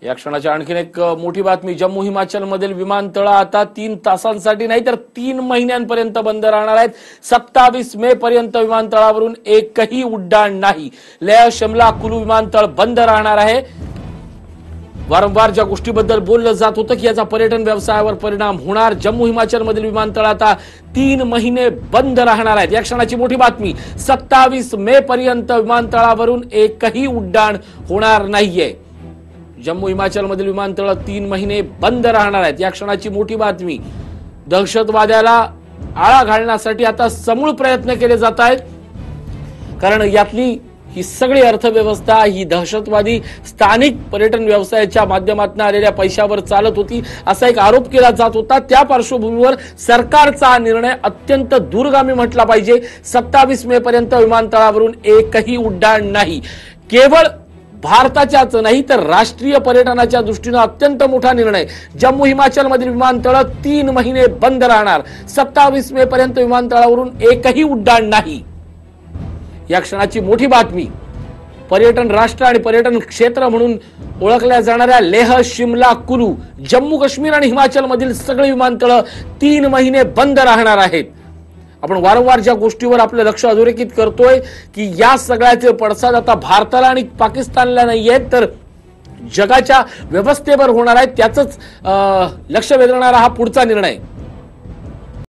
या क्षणाची आणखीन एक मोठी बातमी। जम्मू हिमाचल मधील विमानतळ आता 3 तासांसाठी नाही तर 3 महिन्यांपर्यंत बंद राहणार आहेत। 27 मे पर्यंत विमानतळावरून एकही उड्डाण नाही। लेह शिमला कुलू विमानतळ बंद राहणार आहे। वारंवार ज्या गोष्टीबद्दल बोललं जात होतं की याचा पर्यटन व्यवसायावर परिणाम होणार, जम्मू हिमाचल मधील विमानतळ आता 3 महिने बंद राहणार आहेत। या क्षणाची मोठी बातमी, 27 मे पर्यंत विमानतळावरून एकही उड्डाण होणार नाहीये। जम्मू हिमाचल मधील विमानतळ 3 महिने बंद राहणार आहेत। या क्षणाची मोठी बातमी, दहशतवाद्याला आळा घालण्यासाठी आता समूळ प्रयत्न केले जात आहेत, कारण यातली ही सगळी अर्थव्यवस्था ही दहशतवादी स्थानिक पर्यटन व्यवसायाच्या माध्यमातून आलेल्या पैशावर चालत होती, असा एक आरोप केला जात होता। त्या पार्श्वभूमीवर सरकारचा निर्णय अत्यंत दूरगामी म्हटला पाहिजे। 27 मे पर्यंत विमानतळावरून एकही उड्डाण नाही। केवळ भारताच्याच नाही तर राष्ट्रीय पर्यटनाच्या दृष्टीने अत्यंत मोठा निर्णय। जम्मू हिमाचल मधील विमानतळ 3 महिने बंद राहणार। 27 मे पर्यंत विमानतळावरून एकही उड्डाण नाही। या क्षणाची मोठी बातमी, पर्यटन राष्ट्र आणि पर्यटन क्षेत्र म्हणून ओळखल्या जाणाऱ्या लेह शिमला कुलू, जम्मू काश्मीर आणि हिमाचल मधील सगळी विमानतळ 3 महिने बंद राहणार आहेत। आपण वारंवार ज्या गोष्टीवर आपलं लक्ष अधोरेखित करतोय की या सगळ्याचे पडसाद आता भारताला आणि पाकिस्तानला नाही आहेत तर जगाच्या व्यवस्थेवर होणार आहे। त्याचंच लक्ष वेधणारा हा पुढचा निर्णय।